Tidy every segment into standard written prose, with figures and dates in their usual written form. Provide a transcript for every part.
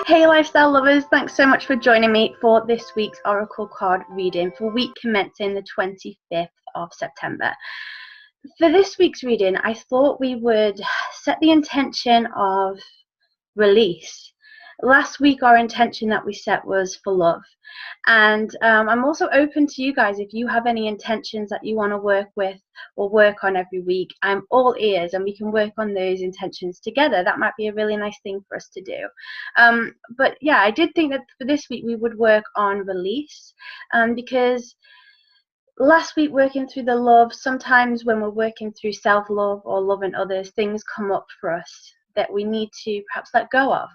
Hey lifestyle lovers, thanks so much for joining me for this week's Oracle card reading for week commencing the 25th of September. For this week's reading, I thought we would set the intention of release. Last week our intention that we set was for love, and I'm also open to you guys. If you have any intentions that you want to work with or work on every week, I'm all ears, and we can work on those intentions together. That might be a really nice thing for us to do. But yeah, I did think that for this week we would work on release, because last week working through the love, sometimes when we're working through self-love or loving others, things come up for us that we need to perhaps let go of.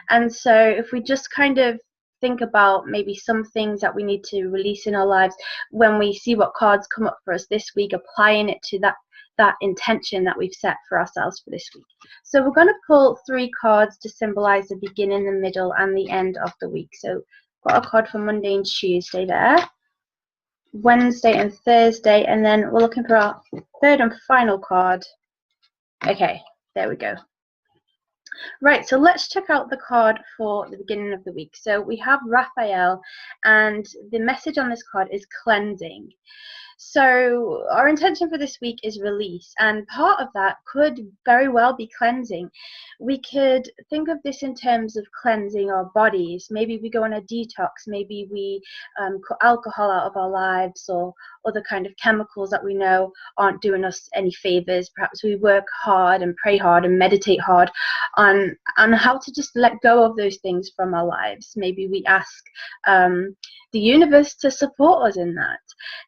And so if we just kind of think about maybe some things that we need to release in our lives, when we see what cards come up for us this week, applying it to that intention that we've set for ourselves for this week. So we're going to pull 3 cards to symbolize the beginning, the middle, and the end of the week. So got a card for Monday and Tuesday there, Wednesday and Thursday, and then we're looking for our third and final card. Okay, there we go. Right, so let's check out the card for the beginning of the week. So we have Raphael, and the message on this card is cleansing. So our intention for this week is release, and part of that could very well be cleansing. We could think of this in terms of cleansing our bodies. Maybe we go on a detox, maybe we cut alcohol out of our lives, or other kind of chemicals that we know aren't doing us any favors. Perhaps we work hard and pray hard and meditate hard on how to just let go of those things from our lives. Maybe we ask the universe to support us in that.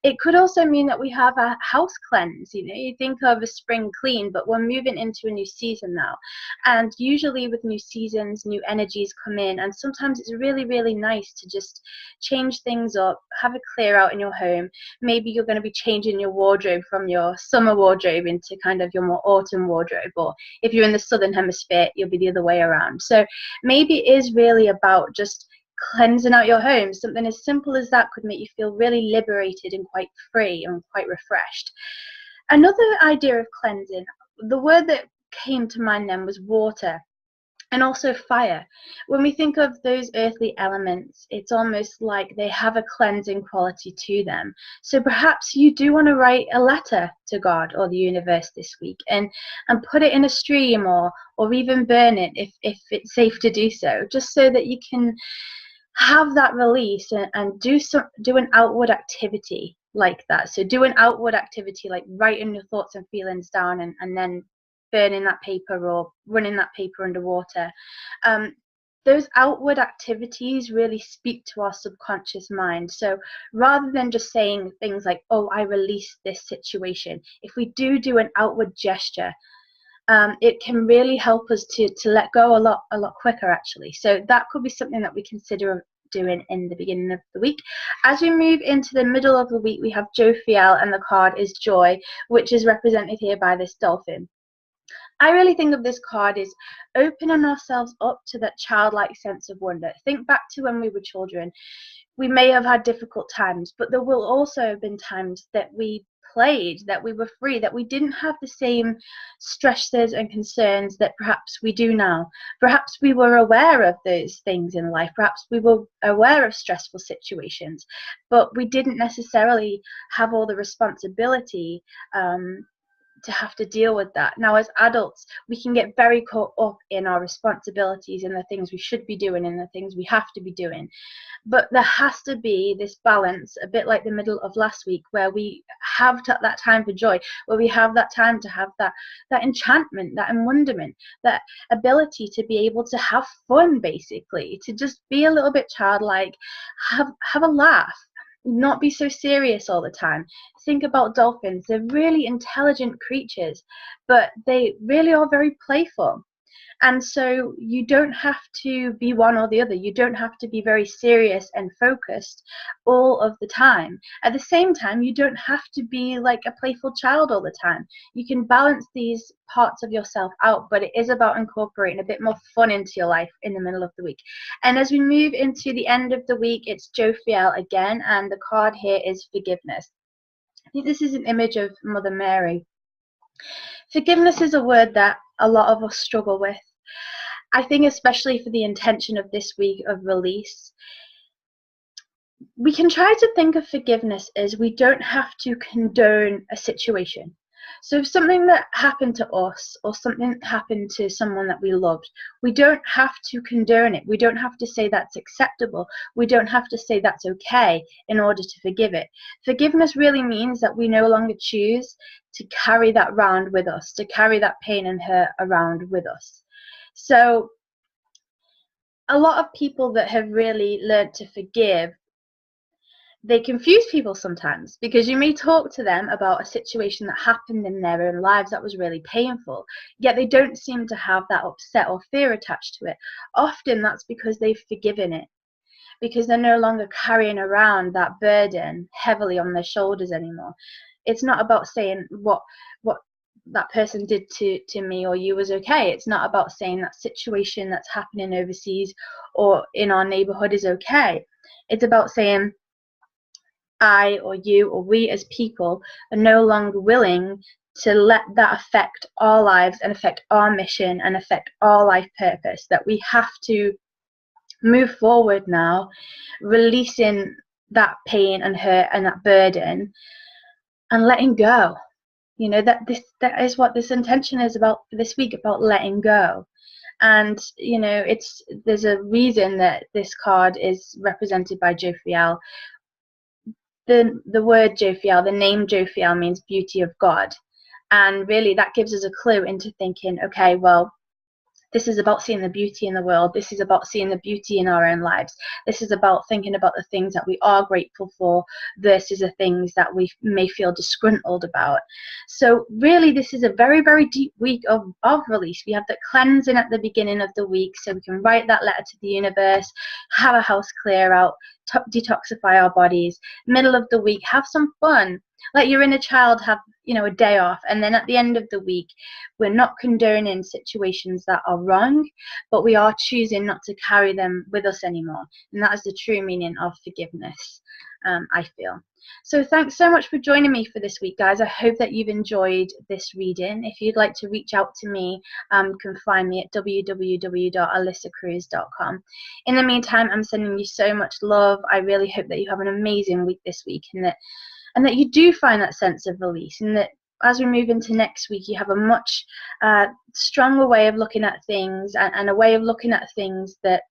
It could also mean that we have a house cleanse. You think of a spring clean, but we're moving into a new season now, and usually with new seasons, new energies come in, and sometimes it's really, really nice to just change things up, have a clear out in your home. Maybe you're going to be changing your wardrobe from your summer wardrobe into kind of your more autumn wardrobe, or if you're in the southern hemisphere, you'll be the other way around. So maybe it is really about just cleansing out your home. Something as simple as that could make you feel really liberated and quite free and quite refreshed. Another idea of cleansing, the word that came to mind then was water, and also fire. When we think of those earthly elements, it's almost like they have a cleansing quality to them. So perhaps you do want to write a letter to God or the universe this week, and put it in a stream, or even burn it if it's safe to do so, just so that you can have that release and do an outward activity like that. So do an outward activity like writing your thoughts and feelings down, and then burning that paper or running that paper underwater. Those outward activities really speak to our subconscious mind. So rather than just saying things like, oh, I release this situation, if we do an outward gesture, it can really help us to let go a lot quicker, actually. So that could be something that we consider doing in the beginning of the week. As we move into the middle of the week, we have Jophiel, and the card is joy, which is represented here by this dolphin. I really think of this card as opening ourselves up to that childlike sense of wonder. Think back to when we were children. We may have had difficult times, but there will also have been times that we played, that we were free, that we didn't have the same stresses and concerns that perhaps we do now. Perhaps we were aware of those things in life. Perhaps we were aware of stressful situations, but we didn't necessarily have all the responsibility to have to deal with that. Now, as adults, we can get very caught up in our responsibilities and the things we should be doing and the things we have to be doing. But there has to be this balance, a bit like the middle of last week, where we have that time for joy, where we have that time to have that enchantment, that wonderment, that ability to be able to have fun, basically, to just be a little bit childlike, have a laugh, not be so serious all the time. Think about dolphins. They're really intelligent creatures, but they really are very playful. And so you don't have to be one or the other. You don't have to be very serious and focused all of the time. At the same time, you don't have to be like a playful child all the time. You can balance these parts of yourself out, but it is about incorporating a bit more fun into your life in the middle of the week. And as we move into the end of the week, it's Jophiel again, and the card here is forgiveness. I think this is an image of Mother Mary. Forgiveness is a word that a lot of us struggle with. I think especially for the intention of this week of release, we can try to think of forgiveness as we don't have to condone a situation. So if something that happened to us or something that happened to someone that we loved, we don't have to condone it. We don't have to say that's acceptable. We don't have to say that's okay in order to forgive it. Forgiveness really means that we no longer choose to carry that around with us, to carry that pain and hurt around with us. So a lot of people that have really learned to forgive, they confuse people sometimes, because you may talk to them about a situation that happened in their own lives that was really painful, yet they don't seem to have that upset or fear attached to it. Often that's because they've forgiven it, because they're no longer carrying around that burden heavily on their shoulders anymore. It's not about saying what that person did to me or you was okay. It's not about saying that situation that's happening overseas or in our neighborhood is okay. It's about saying I or you or we as people are no longer willing to let that affect our lives and affect our mission and affect our life purpose, that we have to move forward now, releasing that pain and hurt and that burden and letting go. You know, that is what this intention is about for this week, about letting go. And you know, there's a reason that this card is represented by Jophiel. The word Jophiel, the name Jophiel, means beauty of God, and really that gives us a clue into thinking, okay, well, this is about seeing the beauty in the world. This is about seeing the beauty in our own lives. This is about thinking about the things that we are grateful for versus the things that we may feel disgruntled about. So really, this is a very, very deep week of release. We have the cleansing at the beginning of the week, so we can write that letter to the universe, have a house clear out, detoxify our bodies. Middle of the week, have some fun. Let your inner child have, you know, a day off. And then at the end of the week, we're not condoning situations that are wrong, but we are choosing not to carry them with us anymore. And that is the true meaning of forgiveness, I feel. So thanks so much for joining me for this week, guys. I hope that you've enjoyed this reading. If you'd like to reach out to me, you can find me at www.alyssacruz.com. In the meantime, I'm sending you so much love. I really hope that you have an amazing week this week, and that you do find that sense of release, and that as we move into next week, you have a much stronger way of looking at things, and a way of looking at things that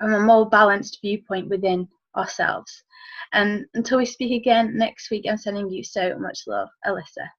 from a more balanced viewpoint within ourselves. And until we speak again next week, I'm sending you so much love, Alyssa.